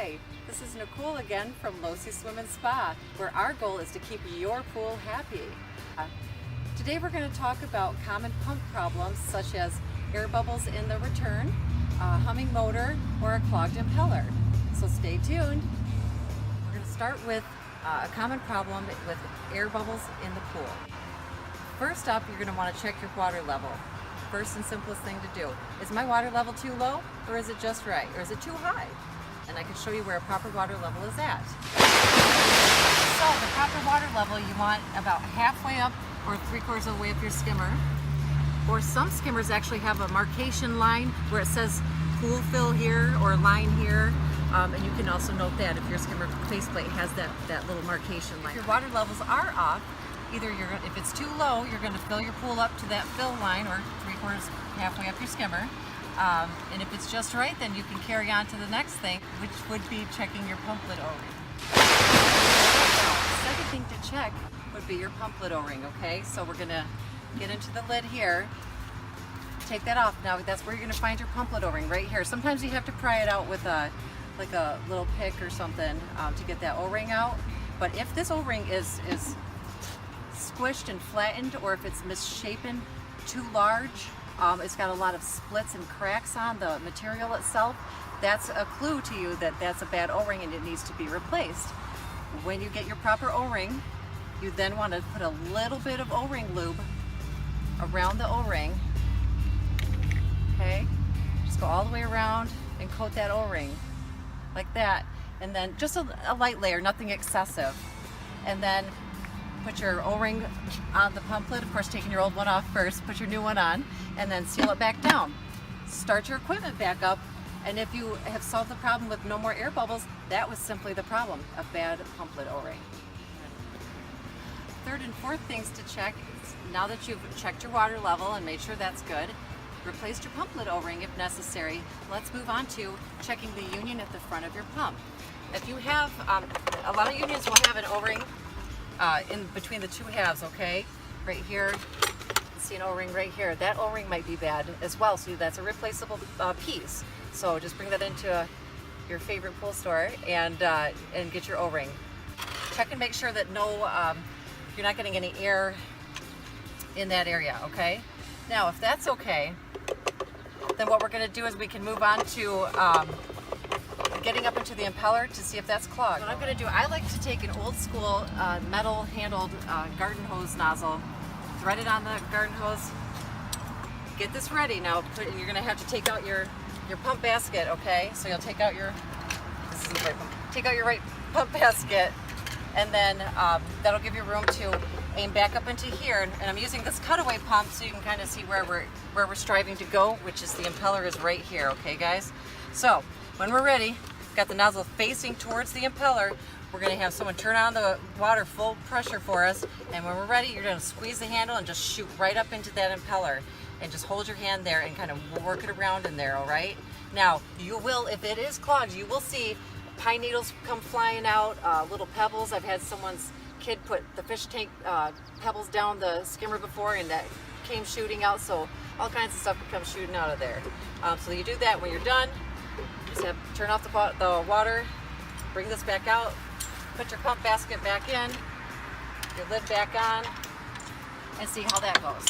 Hi, this is Nicole again from Locey Swim and Spa, where our goal is to keep your pool happy. Today we're going to talk about common pump problems such as air bubbles in the return, a humming motor, or a clogged impeller. So stay tuned. We're going to start with a common problem with air bubbles in the pool. First up, you're going to want to check your water level. First and simplest thing to do. Is my water level too low, or is it just right, or is it too high? And I can show you where a proper water level is at. So the proper water level you want about halfway up or 3/4 of the way up your skimmer. Or some skimmers actually have a marcation line where it says pool fill here or line here. And you can also note that if your skimmer faceplate has that little marcation line. If your water levels are off, either if it's too low, you're going to fill your pool up to that fill line or 3/4 halfway up your skimmer. And if it's just right, then you can carry on to the next thing, which would be checking your pump lid O-ring. The second thing to check would be your pump lid O-ring, okay? So we're gonna get into the lid here, take that off. Now that's where you're gonna find your pump lid O-ring, right here. Sometimes you have to pry it out with like a little pick or something to get that O-ring out. But if this O-ring is squished and flattened, or if it's misshapen, too large, it's got a lot of splits and cracks on the material itself, that's a clue to you that that's a bad O-ring and it needs to be replaced. When you get your proper O-ring, you then want to put a little bit of O-ring lube around the O-ring. Okay, just go all the way around and coat that O-ring like that, and then just a light layer, nothing excessive. And then put your O-ring on the pump lid, of course taking your old one off first, put your new one on, and then seal it back down. Start your equipment back up, and if you have solved the problem with no more air bubbles, that was simply the problem, a bad pump lid O-ring. Third and fourth things to check is, now that you've checked your water level and made sure that's good, replaced your pump lid O-ring if necessary, let's move on to checking the union at the front of your pump. If you have, a lot of unions will have an O-ring in between the two halves, okay? Right here, you see an O-ring right here. That O-ring might be bad as well, so that's a replaceable piece. So just bring that into your favorite pool store and get your O-ring. Check and make sure that you're not getting any air in that area, okay? Now, if that's okay, then what we're going to do is we can move on to getting up into the impeller to see if that's clogged. What I'm going to do, I like to take an old school metal handled garden hose nozzle, thread it on the garden hose, get this ready. Now you're going to have to take out your pump basket, okay? So you'll take out your right pump basket, and then that'll give you room to aim back up into here. And I'm using this cutaway pump so you can kind of see where we're striving to go, which is the impeller is right here, okay guys? So when we're ready, got the nozzle facing towards the impeller, we're going to have someone turn on the water full pressure for us, and when we're ready, you're going to squeeze the handle and just shoot right up into that impeller, and just hold your hand there and kind of work it around in there, all right? Now, you will, if it is clogged, you will see pine needles come flying out, little pebbles. I've had someone's kid put the fish tank pebbles down the skimmer before, and that came shooting out, so all kinds of stuff could come shooting out of there. So you do that. When you're done, just turn off the water, bring this back out, put your pump basket back in, your lid back on, and see how that goes.